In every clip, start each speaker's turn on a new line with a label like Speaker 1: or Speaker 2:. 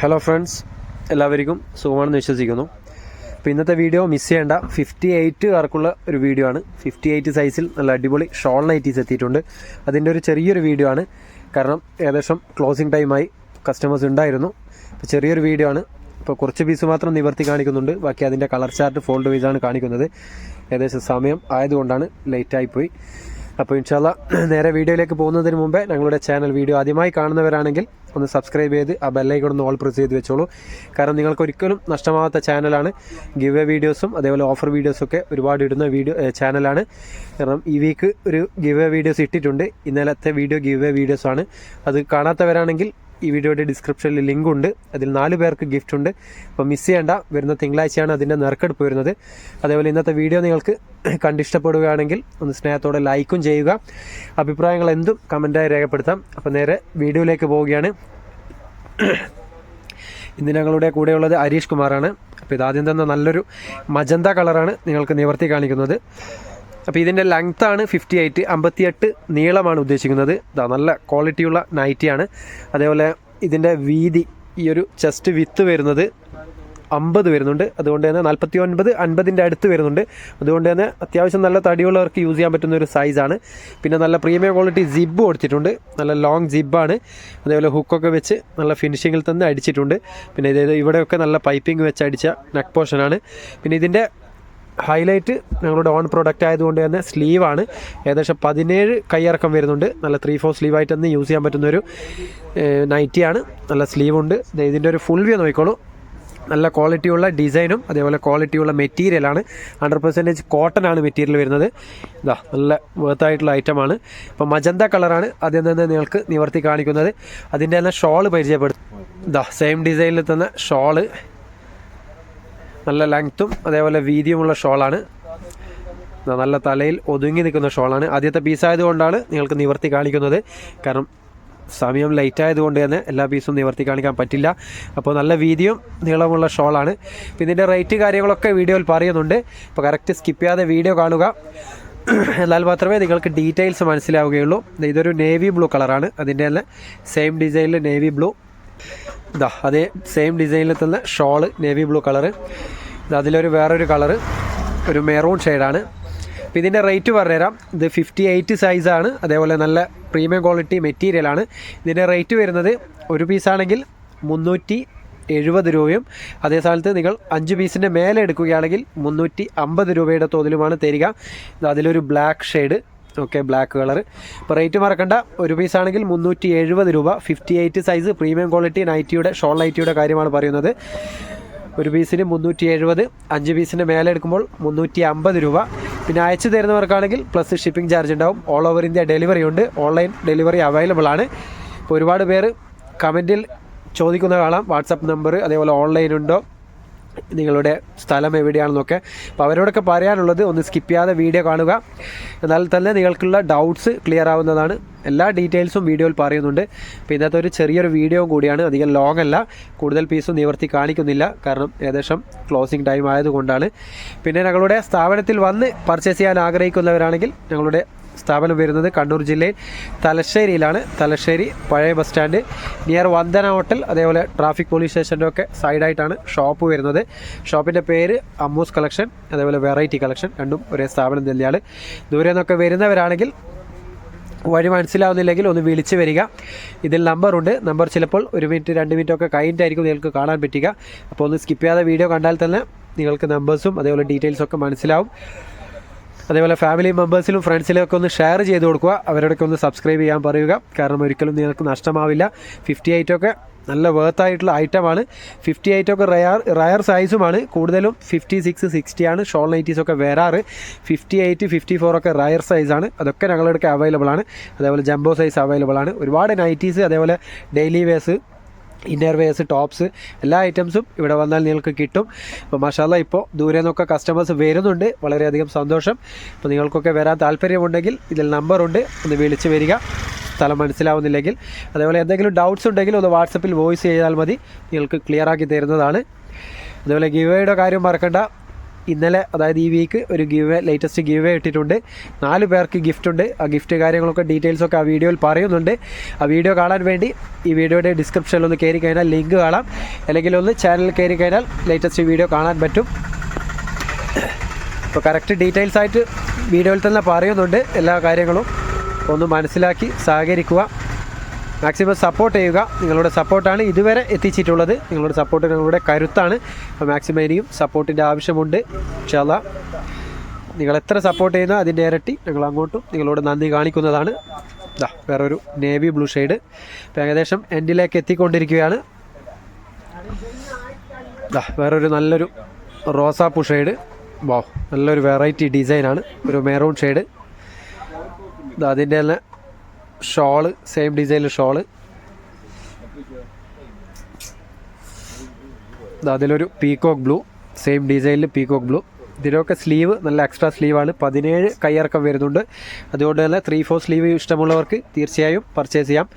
Speaker 1: Hello friends, എല്ലാവർക്കും സുഖമാണെന്ന് വിശ്വസിക്കുന്നു. അപ്പോൾ ഇന്നത്തെ വീഡിയോ മിസ് ചെയ്യേണ്ട 58കാർക്കുള്ള ഒരു വീഡിയോ ആണ്. 58 സൈസിൽ നല്ല അടിപൊളി ഷോൾ നൈറ്റീസ് എത്തിയിട്ടുണ്ട്. അതിൻ്റെ ഒരു ചെറിയൊരു വീഡിയോ ആണ്, കാരണം ഏകദേശം ക്ലോസിങ് ടൈമായി, കസ്റ്റമേഴ്സ് ഉണ്ടായിരുന്നു. അപ്പോൾ ചെറിയൊരു വീഡിയോ ആണ്. ഇപ്പോൾ കുറച്ച് പീസ് മാത്രം നിവർത്തി കാണിക്കുന്നുണ്ട്, ബാക്കി അതിൻ്റെ കളർ ചാർട്ട് ഫോൾഡ് വൈസാണ് കാണിക്കുന്നത്. ഏകദേശം സമയം ആയതുകൊണ്ടാണ് ലേറ്റായിപ്പോയി. അപ്പോൾ ഇൻഷാല്ലാ നേരെ വീഡിയോയിലേക്ക് പോകുന്നതിന് മുമ്പേ ഞങ്ങളുടെ ചാനൽ വീഡിയോ ആദ്യമായി കാണുന്നവരാണെങ്കിൽ ഒന്ന് സബ്സ്ക്രൈബ് ചെയ്ത് ആ ബെല്ലൈക്കൺ ഒന്ന് ഓൾ പ്രസ് ചെയ്ത് വെച്ചോളൂ. കാരണം നിങ്ങൾക്ക് ഒരിക്കലും നഷ്ടമാവാത്ത ചാനലാണ്. ഗിവ് എ വീഡിയോസും അതേപോലെ ഓഫർ വീഡിയോസൊക്കെ ഒരുപാട് ഇടുന്ന ചാനലാണ്. കാരണം ഈ വീക്ക് ഒരു ഗിവ് എ വീഡിയോസ് ഇട്ടിട്ടുണ്ട്. ഇന്നലത്തെ വീഡിയോ ഗിവ് എ വീഡിയോസാണ്. അത് കാണാത്തവരാണെങ്കിൽ ഈ വീഡിയോയുടെ ഡിസ്ക്രിപ്ഷനിൽ ലിങ്ക് ഉണ്ട്, അതിൽ 4 പേർക്ക് ഗിഫ്റ്റ് ഉണ്ട്. അപ്പോൾ മിസ് ചെയ്യേണ്ട, വരുന്ന തിങ്കളാഴ്ചയാണ് അതിൻ്റെ നറുക്കെടുപ്പ് വരുന്നത്. അതേപോലെ ഇന്നത്തെ വീഡിയോ നിങ്ങൾക്ക് കണ്ടിഷ്ടപ്പെടുകയാണെങ്കിൽ ഒന്ന് സ്നേഹത്തോടെ ലൈക്കും ചെയ്യുക. അഭിപ്രായങ്ങൾ എന്തും കമൻറ്റായി രേഖപ്പെടുത്താം. അപ്പോൾ നേരെ വീഡിയോയിലേക്ക് പോവുകയാണ്. ഇന്ന് ഞങ്ങളുടെ കൂടെയുള്ളത് ഹരീഷ് കുമാറാണ്. അപ്പോൾ ഇതാദ്യം തന്നെ നല്ലൊരു മജന്ത കളറാണ് നിങ്ങൾക്ക് നിവർത്തി കാണിക്കുന്നത്. അപ്പോൾ ഇതിൻ്റെ ലെങ്ത്താണ് 58, 58 നീളമാണ് ഉദ്ദേശിക്കുന്നത്. ഇതാ നല്ല ക്വാളിറ്റിയുള്ള നൈറ്റിയാണ്. അതേപോലെ ഇതിൻ്റെ വീതി, ഈ ഒരു ചെസ്റ്റ് വിത്ത് വരുന്നത് 50 വരുന്നുണ്ട്. അതുകൊണ്ട് തന്നെ 49, 50ൻ്റെ അടുത്ത് വരുന്നുണ്ട്. അതുകൊണ്ട് തന്നെ അത്യാവശ്യം നല്ല തടിയുള്ളവർക്ക് യൂസ് ചെയ്യാൻ പറ്റുന്ന ഒരു സൈസാണ്. പിന്നെ നല്ല പ്രീമിയം ക്വാളിറ്റി ജിബ് കൊടുത്തിട്ടുണ്ട്, നല്ല ലോങ് ജിബാണ്. അതേപോലെ ഹുക്കൊക്കെ വെച്ച് നല്ല ഫിനിഷിങ്ങിൽ തന്നെ അടിച്ചിട്ടുണ്ട്. പിന്നെ ഇവിടെയൊക്കെ നല്ല പൈപ്പിംഗ് വെച്ച് അടിച്ച നെക്ക് പോർഷനാണ്. പിന്നെ ഇതിൻ്റെ ഹൈലൈറ്റ് ഞങ്ങളുടെ ഓൺ പ്രൊഡക്റ്റ് ആയതുകൊണ്ട് തന്നെ സ്ലീവാണ്. ഏകദേശം 17 കൈയിറക്കം വരുന്നുണ്ട്. നല്ല 3/4 സ്ലീവായിട്ട് തന്നെ യൂസ് ചെയ്യാൻ പറ്റുന്നൊരു നൈറ്റിയാണ്. നല്ല സ്ലീവുണ്ട്. ഇതിൻ്റെ ഒരു ഫുൾ വ്യൂ നോക്കിക്കോളൂ. നല്ല ക്വാളിറ്റിയുള്ള ഡിസൈനും അതേപോലെ ക്വാളിറ്റിയുള്ള മെറ്റീരിയലാണ്. 100% കോട്ടൺ ആണ് മെറ്റീരിയൽ വരുന്നത്. ഇതാ നല്ല വേർത്തായിട്ടുള്ള ഐറ്റമാണ്. ഇപ്പോൾ മജന്ത കളറാണ് ആദ്യം തന്നെ നിങ്ങൾക്ക് നിവർത്തി കാണിക്കുന്നത്. അതിൻ്റെ തന്നെ ഷോള് പരിചയപ്പെടുത്തും. ഇതാ സെയിം ഡിസൈനിൽ തന്നെ ഷോള്, നല്ല ലെങ്ത്തും അതേപോലെ വീതിയുമുള്ള ഷോളാണ്. നല്ല തലയിൽ ഒതുങ്ങി നിൽക്കുന്ന ഷോളാണ്. ആദ്യത്തെ പീസായതുകൊണ്ടാണ് നിങ്ങൾക്ക് നിവർത്തി കാണിക്കുന്നത്. കാരണം സമയം ലേറ്റ് ആയതുകൊണ്ട് തന്നെ എല്ലാ പീസും നിവർത്തി കാണിക്കാൻ പറ്റില്ല. അപ്പോൾ നല്ല വീതിയും നീളമുള്ള ഷോളാണ്. അപ്പോൾ ഇതിൻ്റെ റേറ്റ് കാര്യങ്ങളൊക്കെ വീഡിയോയിൽ പറയുന്നുണ്ട്. അപ്പോൾ കറക്റ്റ് സ്കിപ്പ് ചെയ്യാതെ വീഡിയോ കാണുക, എന്നാൽ മാത്രമേ നിങ്ങൾക്ക് ഡീറ്റെയിൽസ് മനസ്സിലാവുകയുള്ളൂ. ഇതൊരു നേവി ബ്ലൂ കളറാണ്. അതിൻ്റെ തന്നെ സെയിം ഡിസൈനിൽ നേവി ബ്ലൂ, ഇതാ അതേ സെയിം ഡിസൈനിൽ തന്നെ ഷോള് നേവി ബ്ലൂ കളറ്. അതിലൊരു വേറൊരു കളറ്, ഒരു മെറൂൺ ഷെയ്ഡാണ്. അപ്പോൾ ഇതിൻ്റെ റേറ്റ് പറഞ്ഞുതരാം. ഇത് 58 സൈസാണ്. അതേപോലെ നല്ല പ്രീമിയം ക്വാളിറ്റി മെറ്റീരിയലാണ്. ഇതിൻ്റെ റേറ്റ് വരുന്നത് ഒരു പീസാണെങ്കിൽ 370 രൂപയും, അതേ സ്ഥലത്ത് നിങ്ങൾ 5 പീസിൻ്റെ മേലെ എടുക്കുകയാണെങ്കിൽ 350 രൂപയുടെ തോതിലുമാണ് തരിക. അതിലൊരു black shade, okay, black colour. ഇപ്പോൾ റേറ്റ് മറക്കണ്ട, ഒരു പീസാണെങ്കിൽ 370 രൂപ. 58 സൈസ് പ്രീമിയം ക്വാളിറ്റി നൈറ്റിയുടെ, ഷോൾ നൈറ്റിയുടെ കാര്യമാണ് പറയുന്നത്. ഒരു പീസിന് 370, 5 പീസിൻ്റെ മേലെ എടുക്കുമ്പോൾ 350 രൂപ. പിന്നെ അയച്ചു തരുന്നവർക്കാണെങ്കിൽ പ്ലസ് ഷിപ്പിംഗ് ചാർജ് ഉണ്ടാവും. ഓൾ ഓവർ ഇന്ത്യ ഡെലിവറി ഉണ്ട്, ഓൺലൈൻ ഡെലിവറി അവൈലബിൾ ആണ്. ഇപ്പോൾ ഒരുപാട് പേര് കമൻറ്റിൽ ചോദിക്കുന്ന കാണാം, വാട്സപ്പ് നമ്പർ അതേപോലെ ഓൺലൈൻ ഉണ്ടോ, നിങ്ങളുടെ സ്ഥലം എവിടെയാണെന്നൊക്കെ. അപ്പോൾ അവരോടൊക്കെ പറയാനുള്ളത് ഒന്ന് സ്കിപ്പ് ചെയ്യാതെ വീഡിയോ കാണുക, എന്നാൽ തന്നെ നിങ്ങൾക്കുള്ള ഡൗട്ട്സ് ക്ലിയർ ആവുന്നതാണ്. എല്ലാ ഡീറ്റെയിൽസും വീഡിയോയിൽ പറയുന്നുണ്ട്. അപ്പോൾ ഇന്നത്തെ ഒരു ചെറിയൊരു വീഡിയോ കൂടിയാണ്, അധികം ലോങ് അല്ല. കൂടുതൽ പീസും നിവർത്തി കാണിക്കുന്നില്ല, കാരണം ഏകദേശം ക്ലോസിംഗ് ടൈം ആയതുകൊണ്ടാണ്. പിന്നെ ഞങ്ങളുടെ സ്ഥാപനത്തിൽ വന്ന് പർച്ചേസ് ചെയ്യാൻ ആഗ്രഹിക്കുന്നവരാണെങ്കിൽ ഞങ്ങളുടെ സ്ഥാപനം വരുന്നത് കണ്ണൂർ ജില്ലയിൽ തലശ്ശേരിയിലാണ്. തലശ്ശേരി പഴയ bus stand near Vandana hotel, അതേപോലെ ട്രാഫിക് പോലീസ് സ്റ്റേഷൻ്റെ ഒക്കെ സൈഡായിട്ടാണ് ഷോപ്പ് വരുന്നത്. ഷോപ്പിൻ്റെ പേര് അമ്മൂസ് കളക്ഷൻ, അതേപോലെ വെറൈറ്റി കളക്ഷൻ, രണ്ടും ഒരേ സ്ഥാപനം തന്നെയാണ്. ദൂരെ നിന്നൊക്കെ വരുന്നവരാണെങ്കിൽ വഴി മനസ്സിലാവുന്നില്ലെങ്കിൽ ഒന്ന് വിളിച്ച് വരിക. ഇതിൽ നമ്പറുണ്ട്. നമ്പർ ചിലപ്പോൾ 1 മിനിറ്റ് 2 മിനിറ്റ് ഒക്കെ കഴിഞ്ഞിട്ടായിരിക്കും നിങ്ങൾക്ക് കാണാൻ പറ്റുക. അപ്പോൾ ഒന്ന് സ്കിപ്പ് ചെയ്യാതെ വീഡിയോ കണ്ടാൽ തന്നെ നിങ്ങൾക്ക് നമ്പേഴ്സും അതേപോലെ ഡീറ്റെയിൽസൊക്കെ മനസ്സിലാവും. അതേപോലെ ഫാമിലി മെമ്പേഴ്സിലും ഫ്രണ്ട്സിലും ഒക്കെ ഒന്ന് ഷെയർ ചെയ്ത് കൊടുക്കുക. അവരോടൊക്കെ ഒന്ന് സബ്സ്ക്രൈബ് ചെയ്യാൻ പറയുക, കാരണം ഒരിക്കലും നിങ്ങൾക്ക് നഷ്ടമാവില്ല. 58 ഒക്കെ നല്ല വേർത്തായിട്ടുള്ള ഐറ്റമാണ്. 58 ഒക്കെ റയർ സൈസുമാണ്. കൂടുതലും 56, 60 ആണ് ഷോൾ നൈറ്റീസൊക്കെ വരാറ്. 58, 54 ഒക്കെ റയർ സൈസാണ്. അതൊക്കെ ഞങ്ങളുടെ അവൈലബിൾ ആണ്. അതേപോലെ ജംബോ സൈസ് അവൈലബിൾ ആണ്. ഒരുപാട് നൈറ്റീസ്, അതേപോലെ daily wears, inner wears, tops, എല്ലാ ഐറ്റംസും ഇവിടെ വന്നാൽ നിങ്ങൾക്ക് കിട്ടും. അപ്പോൾ മാഷാല്ലാ ഇപ്പോൾ ദൂരെ നിന്നൊക്കെ കസ്റ്റമേഴ്സ് വരുന്നുണ്ട്, വളരെയധികം സന്തോഷം. അപ്പോൾ നിങ്ങൾക്കൊക്കെ വരാൻ താല്പര്യമുണ്ടെങ്കിൽ ഇതിൽ നമ്പറുണ്ട്, ഒന്ന് വിളിച്ച് വരിക സ്ഥലം മനസ്സിലാവുന്നില്ലെങ്കിൽ. അതേപോലെ എന്തെങ്കിലും ഡൗട്ട്സ് ഉണ്ടെങ്കിൽ ഒന്ന് വാട്സപ്പിൽ വോയിസ് ചെയ്താൽ മതി, നിങ്ങൾക്ക് ക്ലിയർ ആക്കി തരുന്നതാണ്. അതുപോലെ ഗിവ് എയുടെ കാര്യം മറക്കണ്ട. ഇന്നലെ അതായത് ഈ വീക്ക് ഒരു ലേറ്റസ്റ്റ് ഗിവ് ഇട്ടിട്ടുണ്ട്. 4 പേർക്ക് ഗിഫ്റ്റ് ഉണ്ട്. ആ ഗിഫ്റ്റ് കാര്യങ്ങളൊക്കെ ഡീറ്റെയിൽസൊക്കെ ആ വീഡിയോയിൽ പറയുന്നുണ്ട്. ആ വീഡിയോ കാണാൻ വേണ്ടി ഈ വീഡിയോയുടെ ഡിസ്ക്രിപ്ഷനിൽ ഒന്ന് കയറി കഴിഞ്ഞാൽ ലിങ്ക് കാണാം, അല്ലെങ്കിൽ ഒന്ന് ചാനലിൽ കയറി കഴിഞ്ഞാൽ ലേറ്റസ്റ്റ് വീഡിയോ കാണാൻ പറ്റും. അപ്പോൾ കറക്റ്റ് ഡീറ്റെയിൽസ് ആയിട്ട് വീഡിയോയിൽ തന്നെ പറയുന്നുണ്ട്. എല്ലാ കാര്യങ്ങളും ഒന്ന് മനസ്സിലാക്കി സഹകരിക്കുക, മാക്സിമം സപ്പോർട്ട് ചെയ്യുക. നിങ്ങളുടെ സപ്പോർട്ടാണ് ഇതുവരെ എത്തിച്ചിട്ടുള്ളത്. നിങ്ങളുടെ സപ്പോർട്ട് നിങ്ങളുടെ കരുത്താണ്. അപ്പോൾ മാക്സിമം ഇനിയും സപ്പോർട്ടിൻ്റെ ആവശ്യമുണ്ട്. ഇൻഷാ അല്ലാഹ് നിങ്ങൾ എത്ര സപ്പോർട്ട് ചെയ്യുന്നോ അതിൻ്റെ ഇരട്ടി ഞങ്ങൾ അങ്ങോട്ടും നിങ്ങളോട് നന്ദി കാണിക്കുന്നതാണ്. വേറൊരു നേവി ബ്ലൂ ഷെയ്ഡ് ഇപ്പോൾ ഏകദേശം എൻഡിലേക്ക് എത്തിക്കൊണ്ടിരിക്കുകയാണ്. വേറൊരു നല്ലൊരു റോസാപ്പൂ ഷെയ്ഡ്. വാ, നല്ലൊരു വെറൈറ്റി ഡിസൈനാണ്. ഒരു മെറൂൺ ഷെയ്ഡ്. അതിൻ്റെ തന്നെ ഷോള് സെയിം ഡിസൈനിൽ ഷോള്. അതിലൊരു പീകോക്ക് ബ്ലൂ സെയിം ഡിസൈനിൽ പീകോക്ക് ബ്ലൂ. ഇതിലൊക്കെ സ്ലീവ് നല്ല എക്സ്ട്രാ സ്ലീവാണ്. 17 കയ്യിറക്കം വരുന്നുണ്ട്. അതുകൊണ്ട് തന്നെ 3/4 സ്ലീവ് ഇഷ്ടമുള്ളവർക്ക് തീർച്ചയായും പർച്ചേസ് ചെയ്യാം.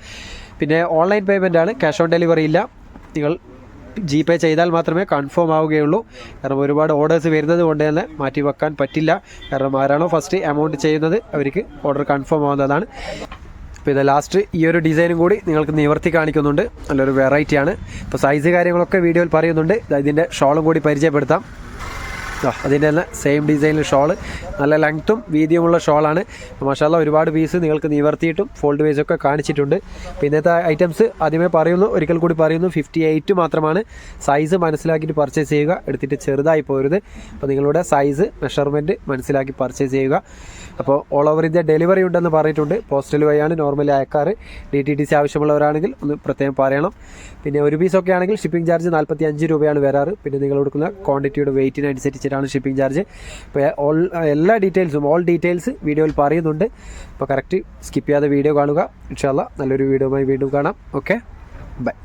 Speaker 1: പിന്നെ ഓൺലൈൻ പേയ്മെൻ്റ് ആണ്, ക്യാഷ് ഓൺ ഡെലിവറി ഇല്ല. നിങ്ങൾ GPay ചെയ്താൽ മാത്രമേ കൺഫേം ആവുകയുള്ളൂ. കാരണം ഒരുപാട് ഓർഡേഴ്സ് വരുന്നത് കൊണ്ട് തന്നെ മാറ്റി വെക്കാൻ പറ്റില്ല. കാരണം ആരാണോ ഫസ്റ്റ് എമൗണ്ട് ചെയ്യുന്നത് അവർക്ക് ഓർഡർ കൺഫേം ആവുന്നതാണ്. അപ്പോൾ ഇത് ലാസ്റ്റ് ഈ ഒരു ഡിസൈനും കൂടി നിങ്ങൾക്ക് നിവർത്തി കാണിക്കുന്നുണ്ട്. നല്ലൊരു വെറൈറ്റിയാണ്. ഇപ്പോൾ സൈസ് കാര്യങ്ങളൊക്കെ വീഡിയോയിൽ പറയുന്നുണ്ട്. ഇതിൻ്റെ ഷോളും കൂടി പരിചയപ്പെടുത്താം. അതിൻ്റെ തന്നെ സെയിം ഡിസൈനിൽ ഷോള്, നല്ല ലെങ്ത്തും വീതിയുമുള്ള ഷോളാണ്. മാഷാഅല്ലാഹ് ഒരുപാട് പീസ് നിങ്ങൾക്ക് നിവർത്തിയിട്ടും ഫോൾഡ് വൈസൊക്കെ കാണിച്ചിട്ടുണ്ട്. അപ്പോൾ ഇന്നത്തെ ഐറ്റംസ് ആദ്യമേ പറയുന്നു, ഒരിക്കൽ കൂടി പറയുന്നു, 58 മാത്രമാണ്. സൈസ് മനസ്സിലാക്കിയിട്ട് പർച്ചേസ് ചെയ്യുക, എടുത്തിട്ട് ചെറുതായി പോരുത്. അപ്പോൾ നിങ്ങളുടെ സൈസ് മെഷർമെൻറ്റ് മനസ്സിലാക്കി പർച്ചേസ് ചെയ്യുക. അപ്പോൾ ഓൾ ഓവർ ഇന്ത്യ ഡെലിവറി ഉണ്ടെന്ന് പറഞ്ഞിട്ടുണ്ട്. പോസ്റ്റൽ വഴിയാണ് നോർമലി അയക്കാറ്. DTDC ആവശ്യമുള്ളവരാണെങ്കിൽ ഒന്ന് പ്രത്യേകം പറയണം. പിന്നെ ഒരു പീസൊക്കെ ആണെങ്കിൽ ഷിപ്പിംഗ് ചാർജ് 45 രൂപയാണ് വരാറ്. പിന്നെ നിങ്ങൾ കൊടുക്കുന്ന ക്വാണ്ടിറ്റിയുടെ വെയിറ്റിനനുസരിച്ചിട്ടാണ് ഷിപ്പിംഗ് ചാർജ്. ഇപ്പോൾ എല്ലാ ഡീറ്റെയിൽസും ഓൾ ഡീറ്റെയിൽസ് വീഡിയോയിൽ പറയുന്നുണ്ട്. അപ്പോൾ കറക്റ്റ് സ്കിപ്പ് ചെയ്യാതെ വീഡിയോ കാണുക. ഇൻഷാ അല്ലാഹ് നല്ലൊരു വീഡിയോയുമായി വീണ്ടും കാണാം. Okay, by.